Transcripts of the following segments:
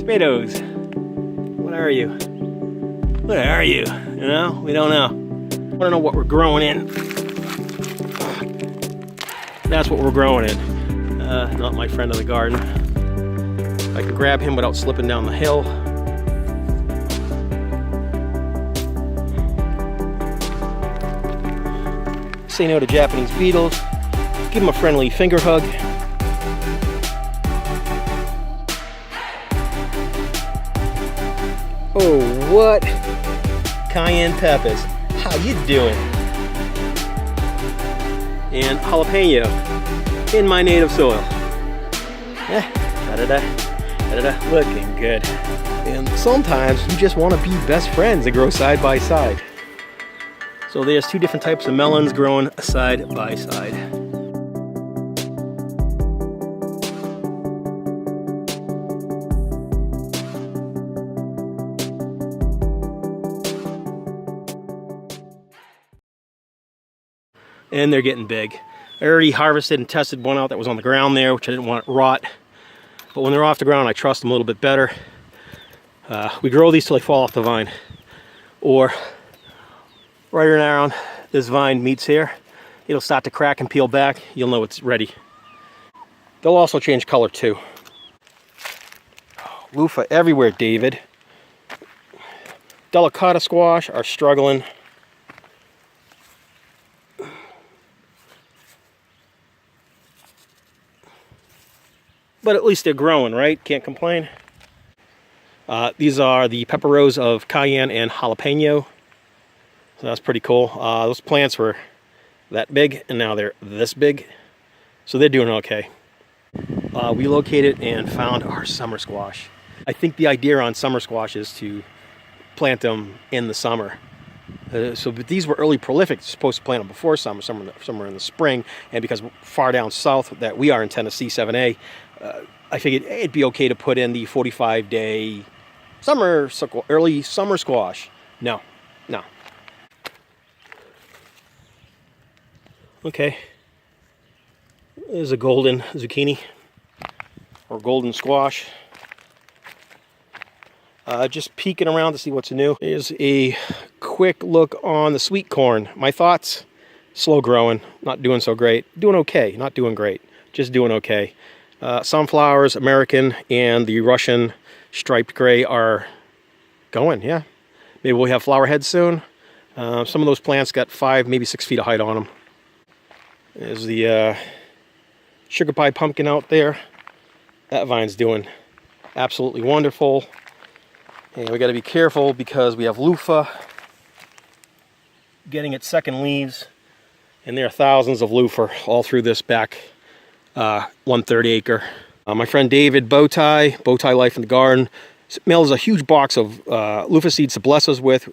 Tomatoes. What are you? What are you? You know? We don't know. I don't know what we're growing in. That's what we're growing in. Not my friend of the garden. If I can grab him without slipping down the hill. Say no to Japanese beetles. Give him a friendly finger hug. Oh, what? Cayenne peppers. How you doing? And jalapeno in my native soil. Looking good. And sometimes you just want to be best friends and grow side by side. So there's two different types of melons growing side by side. And they're getting big. I already harvested and tested one out that was on the ground there, which I didn't want it rot. But when they're off the ground, I trust them a little bit better. We grow these till they fall off the vine. Or right around this vine meets here, it'll start to crack and peel back. You'll know it's ready. They'll also change color too. Oh, loofah everywhere, David. Delicata squash are struggling. But at least they're growing, right? Can't complain. These are the pepper rows of cayenne and jalapeno. So that's pretty cool. Those plants were that big, and now they're this big. So they're doing okay. We located and found our summer squash. I think the idea on summer squash is to plant them in the summer. But these were early prolific. You're supposed to plant them before summer, somewhere in the spring. And because far down south that we are in Tennessee, 7A, I figured it'd be okay to put in the 45-day early summer squash. No. Okay. There's a golden zucchini or golden squash. Just peeking around to see what's new. Here's a quick look on the sweet corn. My thoughts: slow growing, not doing so great. Doing okay, not doing great, just doing okay. Sunflowers, American, and the Russian striped gray are going, yeah. Maybe we'll have flower heads soon. Some of those plants got 5, maybe 6 feet of height on them. There's the sugar pie pumpkin out there. That vine's doing absolutely wonderful. And we got to be careful because we have loofah getting its second leaves. And there are thousands of loofah all through this back 1/3 acre. My friend David, Bowtie Life in the Garden, mails a huge box of loofah seeds to bless us with.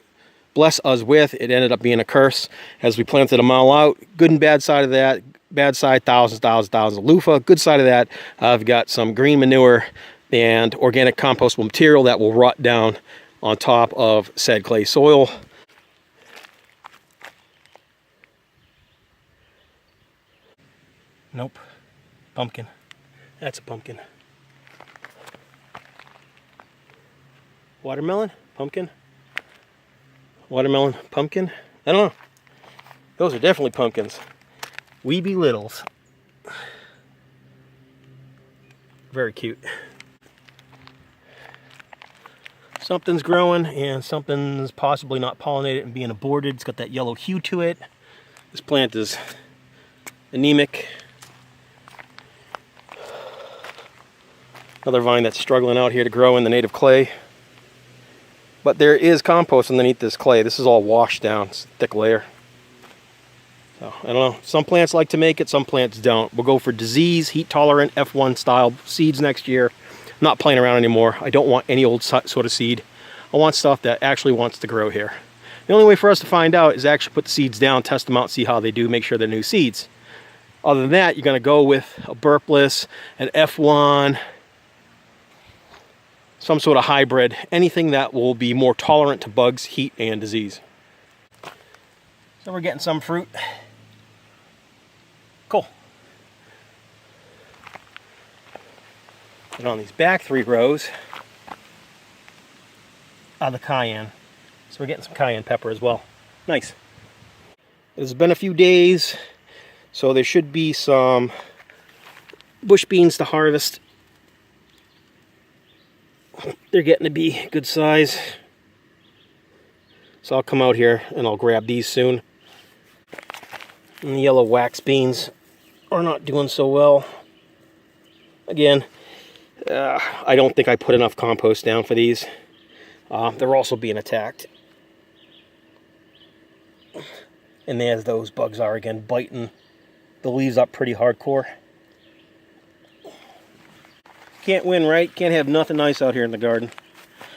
It ended up being a curse as we planted them all out. Good and bad side of that. Bad side, thousands of loofah. Good side of that, I've got some green manure and organic compostable material that will rot down on top of said clay soil. Nope. Pumpkin. That's a pumpkin. Watermelon? Pumpkin? Watermelon? Pumpkin? I don't know. Those are definitely pumpkins. Weeby littles. Very cute. Something's growing and something's possibly not pollinated and being aborted. It's got that yellow hue to it. This plant is anemic. Another vine that's struggling out here to grow in the native clay. But there is compost underneath this clay. This is all washed down. It's a thick layer. So, I don't know. Some plants like to make it, some plants don't. We'll go for disease, heat-tolerant, F1 style seeds next year. I'm not playing around anymore. I don't want any old sort of seed. I want stuff that actually wants to grow here. The only way for us to find out is actually put the seeds down, test them out, see how they do, make sure they're new seeds. Other than that, you're going to go with a burpless, an F1, some sort of hybrid, anything that will be more tolerant to bugs, heat, and disease. So we're getting some fruit. Cool. And on these back 3 rows, the cayenne. So we're getting some cayenne pepper as well. Nice. It's been a few days, so there should be some bush beans to harvest. They're getting to be good size. So I'll come out here and I'll grab these soon. And the yellow wax beans are not doing so well. Again, I don't think I put enough compost down for these. They're also being attacked. And there's those bugs are again, biting the leaves up pretty hardcore. Can't win, right? Can't have nothing nice out here in the garden.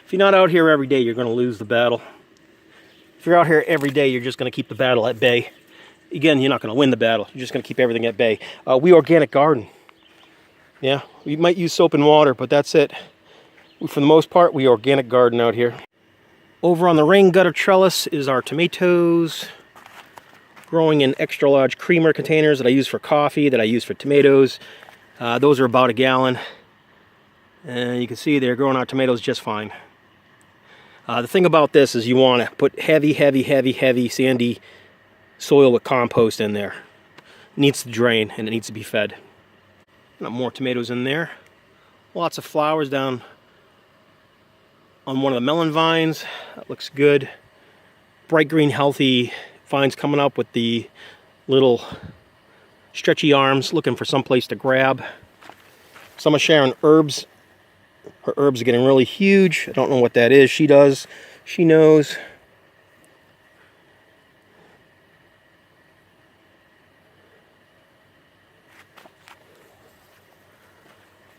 If you're not out here every day, you're going to lose the battle. If you're out here every day, you're just going to keep the battle at bay. Again, you're not going to win the battle. You're just going to keep everything at bay. We organic garden. Yeah, we might use soap and water, but that's it. For the most part, we organic garden out here. Over on the rain gutter trellis is our tomatoes. Growing in extra large creamer containers that I use for coffee, that I use for tomatoes. Those are about a gallon. And you can see they're growing our tomatoes just fine. The thing about this is you want to put heavy, sandy soil with compost in there. It needs to drain and it needs to be fed. Got more tomatoes in there. Lots of flowers down on one of the melon vines. That looks good. Bright green, healthy vines coming up with the little stretchy arms, looking for some place to grab. Some of Sharon herbs. Her herbs are getting really huge. I don't know what that is. She does. She knows.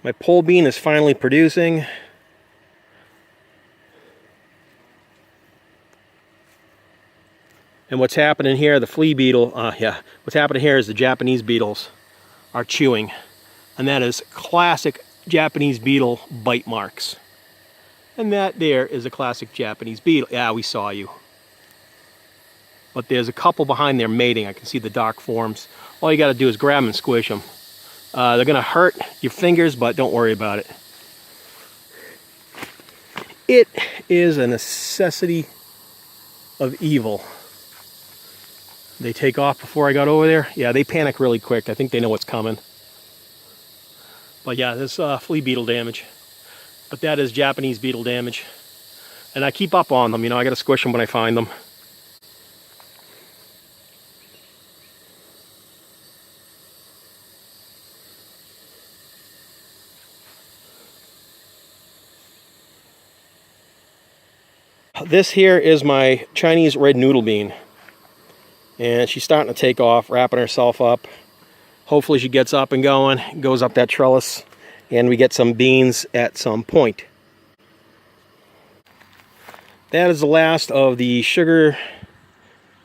My pole bean is finally producing. And what's happening here, the flea beetle, what's happening here is the Japanese beetles are chewing. And that is classic Japanese beetle bite marks. And that there is a classic Japanese beetle. Yeah, we saw you. But there's a couple behind there mating. I can see the dark forms. All you got to do is grab them and squish them. They're going to hurt your fingers, but don't worry about it. It is a necessity of evil. They take off before I got over there. Yeah, they panic really quick. I think they know what's coming. But yeah, this flea beetle damage. But that is Japanese beetle damage. And I keep up on them, you know, I gotta squish them when I find them. This here is my Chinese red noodle bean. And she's starting to take off, wrapping herself up. Hopefully she gets up and going, goes up that trellis, and we get some beans at some point. That is the last of the sugar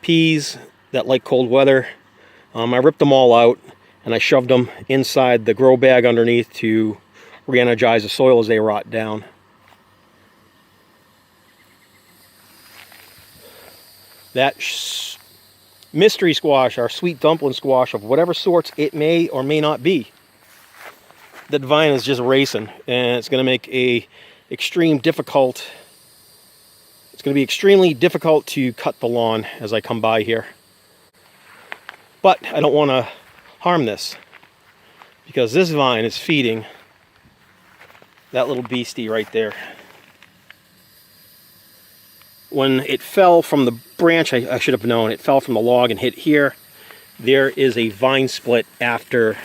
peas that like cold weather. I ripped them all out, and I shoved them inside the grow bag underneath to re-energize the soil as they rot down. That mystery squash, our sweet dumpling squash of whatever sorts it may or may not be. That vine is just racing, and it's going to make it's going to be extremely difficult to cut the lawn as I come by here. But I don't want to harm this, because this vine is feeding that little beastie right there. When it fell from the branch, I should have known, it fell from the log and hit here. There is a vine split after.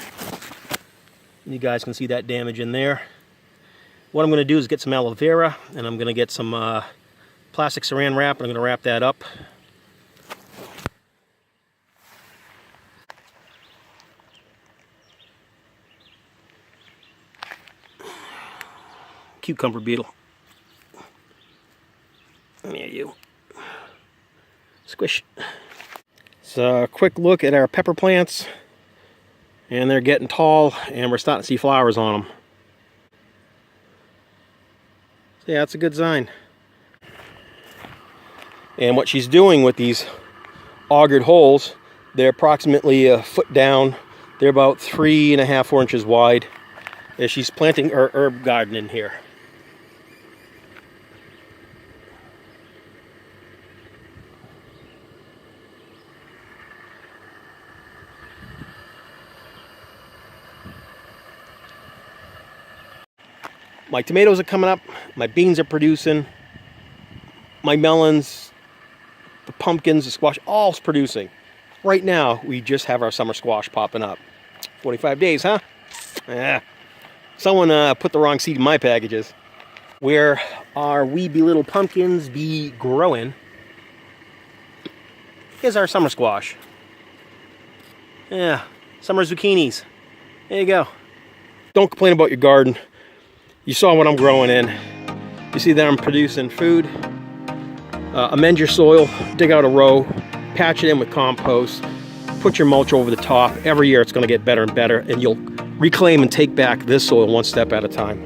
You guys can see that damage in there. What I'm going to do is get some aloe vera, and I'm going to get some plastic saran wrap, and I'm going to wrap that up. Cucumber beetle. There you. Squish. So a quick look at our pepper plants, and they're getting tall, and we're starting to see flowers on them. So yeah, that's a good sign. And what she's doing with these augured holes, they're approximately a foot down. They're about 3.5, 4 inches wide. And she's planting her herb garden in here. My tomatoes are coming up. My beans are producing. My melons, the pumpkins, the squash, all's producing. Right now, we just have our summer squash popping up. 45 days, huh? Yeah. Someone put the wrong seed in my packages. Where our weeby little pumpkins be growing, here's our summer squash. Yeah, summer zucchinis. There you go. Don't complain about your garden. You saw what I'm growing in. You see that I'm producing food. Amend your soil, dig out a row, patch it in with compost, put your mulch over the top. Every year it's going to get better and better, and you'll reclaim and take back this soil one step at a time.